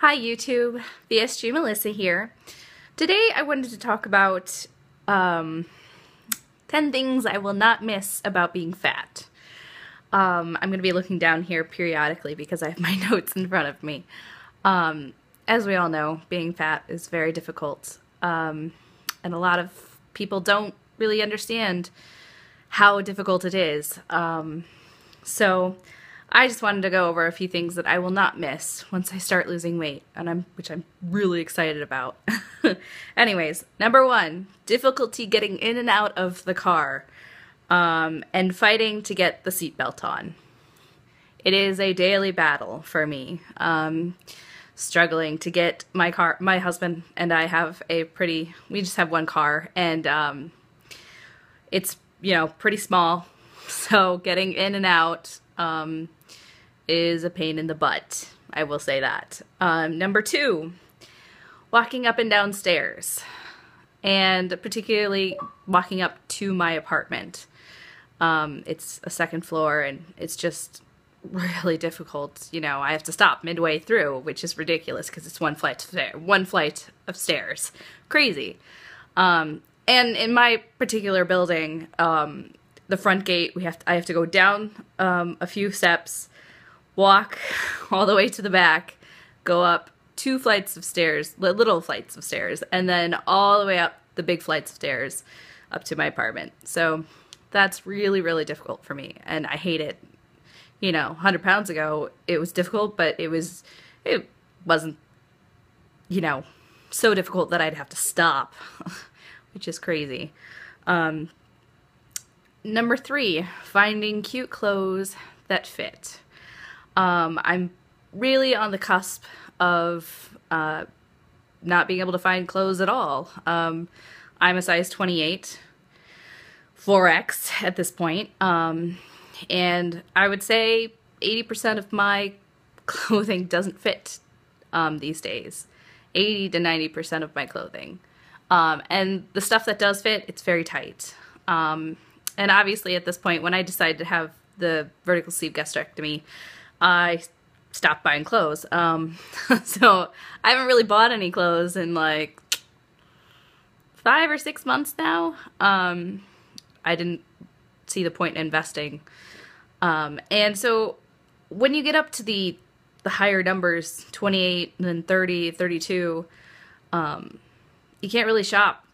Hi YouTube, VSG Melissa here. Today I wanted to talk about 10 things I will not miss about being fat. I'm going to be looking down here periodically because I have my notes in front of me. As we all know, being fat is very difficult, and a lot of people don't really understand how difficult it is. So I just wanted to go over a few things that I will not miss once I start losing weight, which I'm really excited about. Anyways, number 1, difficulty getting in and out of the car, and fighting to get the seatbelt on. It is a daily battle for me, struggling to get my car. My husband and I have we just have one car, and it's, pretty small, so getting in and out is a pain in the butt. I will say that. Number 2, walking up and down stairs, and particularly walking up to my apartment. It's a second floor, and it's just really difficult. I have to stop midway through, which is ridiculous because it's one flight of stairs. Crazy. And in my particular building, the front gate, I have to go down a few steps, walk all the way to the back, go up 2 flights of stairs, little flights of stairs, and then all the way up the big flights of stairs up to my apartment. So that's really, really difficult for me, and I hate it. 100 pounds ago, it was difficult, but it wasn't, so difficult that I'd have to stop, which is crazy. Number 3, finding cute clothes that fit. I'm really on the cusp of not being able to find clothes at all. I'm a size 28, 4X at this point, and I would say 80% of my clothing doesn't fit these days. 80 to 90% of my clothing. And the stuff that does fit, it's very tight. And obviously at this point, when I decided to have the vertical sleeve gastrectomy, I stopped buying clothes. So I haven't really bought any clothes in like 5 or 6 months now. I didn't see the point in investing. And so when you get up to the higher numbers, 28 and then 30, 32, you can't really shop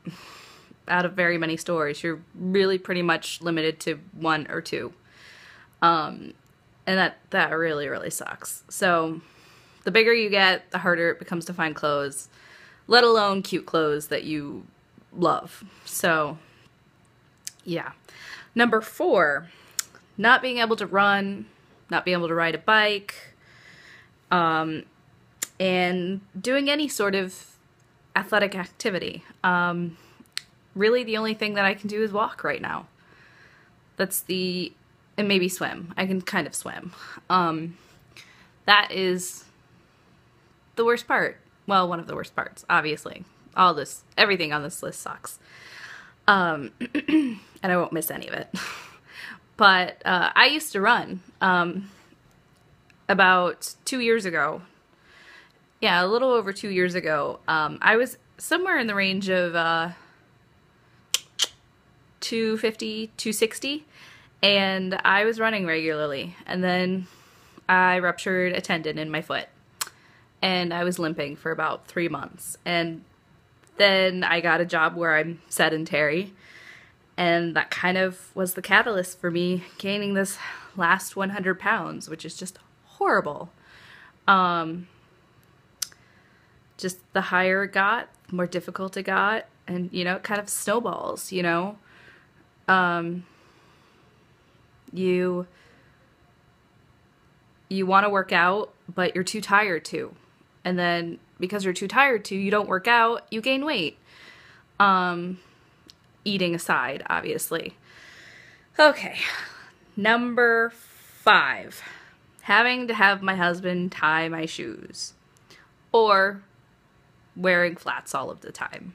out of very many stores. You're really pretty much limited to 1 or 2. And that really, really sucks. So the bigger you get, the harder it becomes to find clothes, let alone cute clothes that you love. So yeah. Number 4, not being able to run, not being able to ride a bike, and doing any sort of athletic activity. Really the only thing that I can do is walk right now. And maybe swim. I can kind of swim. That is the worst part. Well, one of the worst parts, obviously. Everything on this list sucks. And I won't miss any of it. But I used to run about 2 years ago. Yeah, a little over 2 years ago. I was somewhere in the range of 250, 260, and I was running regularly. And then I ruptured a tendon in my foot, and I was limping for about 3 months. And then I got a job where I'm sedentary, and that kind of was the catalyst for me gaining this last 100 pounds, which is just horrible. Just the higher it got, the more difficult it got, and, it kind of snowballs, You want to work out, but you're too tired to. And then because you're too tired to, you don't work out, you gain weight. Eating aside, obviously. Okay. Number 5, having to have my husband tie my shoes, or wearing flats all of the time.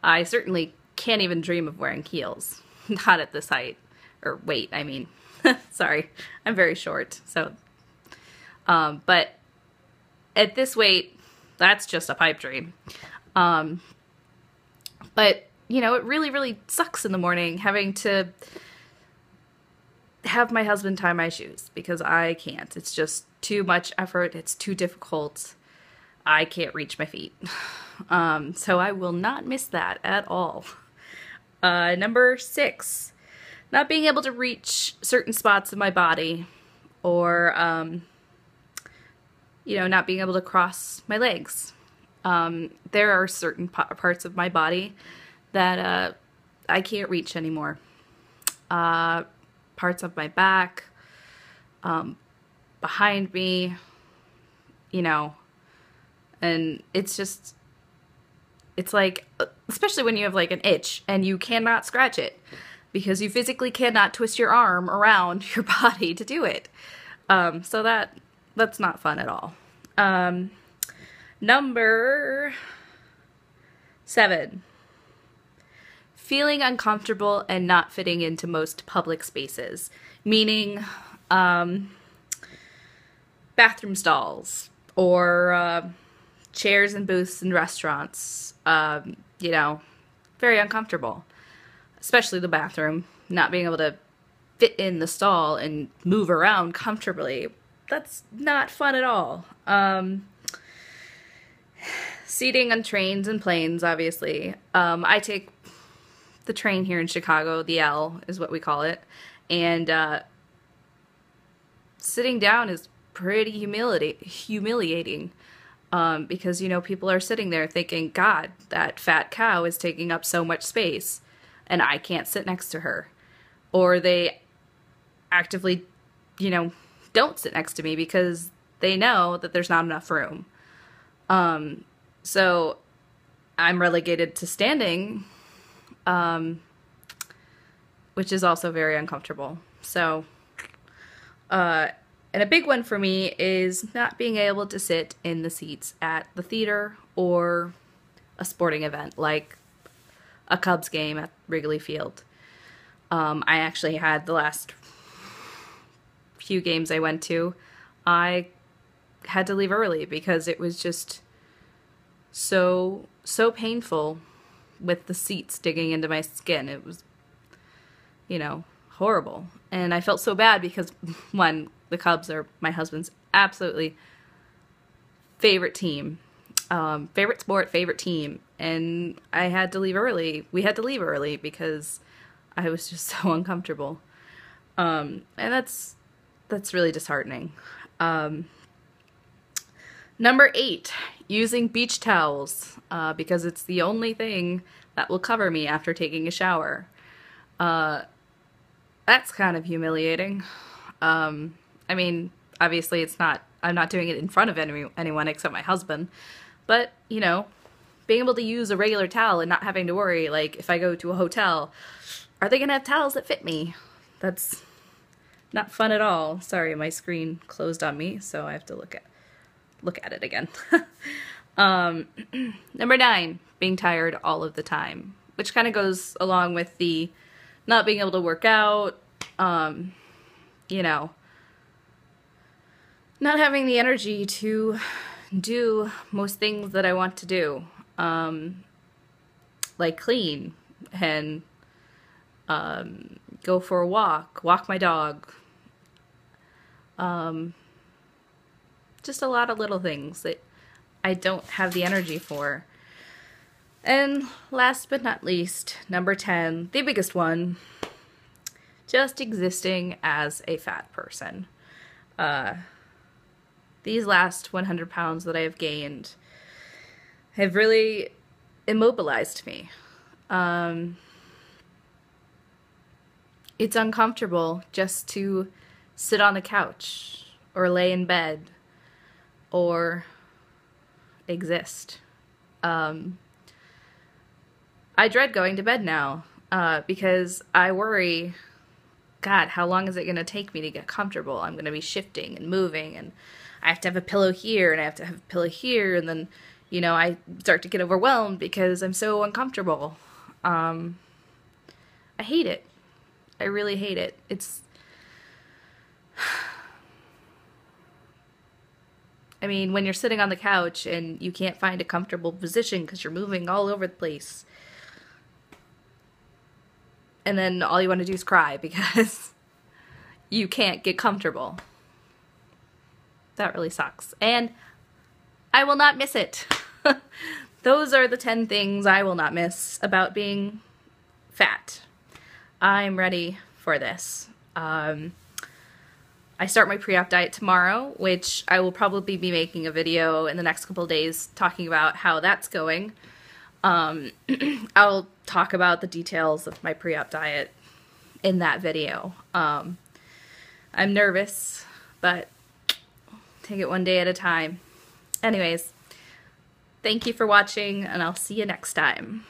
I certainly can't even dream of wearing heels. Not at this height. Or weight, I mean. Sorry, I'm very short, so. But at this weight, that's just a pipe dream. But, you know, it really, really sucks in the morning having to have my husband tie my shoes because I can't. It's just too much effort. It's too difficult. I can't reach my feet. So I will not miss that at all. Number 6, not being able to reach certain spots of my body, or, you know, not being able to cross my legs. There are certain parts of my body that I can't reach anymore. Parts of my back, behind me, you know, and it's like, especially when you have like an itch and you cannot scratch it because you physically cannot twist your arm around your body to do it. So that's not fun at all. Number 7, feeling uncomfortable and not fitting into most public spaces, meaning bathroom stalls or chairs and booths in restaurants. You know, very uncomfortable, especially the bathroom, not being able to fit in the stall and move around comfortably. That's not fun at all. Seating on trains and planes, obviously. I take the train here in Chicago, the L is what we call it, and sitting down is pretty humiliating. Because, you know, people are sitting there thinking, God, that fat cow is taking up so much space and I can't sit next to her. Or they actively, you know, don't sit next to me because they know that there's not enough room. So I'm relegated to standing, which is also very uncomfortable. So, and a big one for me is not being able to sit in the seats at the theater or a sporting event like a Cubs game at Wrigley Field. I actually had the last few games I went to, I had to leave early because it was just so painful with the seats digging into my skin. It was, you know, horrible. And I felt so bad because, one, the Cubs are my husband's absolutely favorite team. Favorite sport, favorite team. And I had to leave early. We had to leave early because I was just so uncomfortable. And that's really disheartening. Number 8, using beach towels, because it's the only thing that will cover me after taking a shower. That's kind of humiliating. I mean, obviously I'm not doing it in front of anyone except my husband, but, you know, being able to use a regular towel and not having to worry, like, if I go to a hotel, are they gonna have towels that fit me? That's not fun at all. Sorry, my screen closed on me, so I have to look at it again. Number 9, being tired all of the time, which kind of goes along with the not being able to work out, you know, not having the energy to do most things that I want to do, like clean and go for a walk my dog, just a lot of little things that I don't have the energy for. And last but not least, number 10, the biggest one, just existing as a fat person. These last 100 pounds that I have gained have really immobilized me. It's uncomfortable just to sit on the couch or lay in bed or exist. I dread going to bed now because I worry, God, how long is it going to take me to get comfortable? I'm going to be shifting and moving, and I have to have a pillow here, and I have to have a pillow here, and then, you know, I start to get overwhelmed because I'm so uncomfortable. I hate it. I really hate it. I mean, when you're sitting on the couch and you can't find a comfortable position because you're moving all over the place. And then all you want to do is cry because you can't get comfortable. That really sucks. And I will not miss it. Those are the 10 things I will not miss about being fat. I'm ready for this. I start my pre-op diet tomorrow, which I will probably be making a video in the next couple of days talking about how that's going. I'll talk about the details of my pre-op diet in that video. I'm nervous, but take it one day at a time. Anyways, thank you for watching, and I'll see you next time.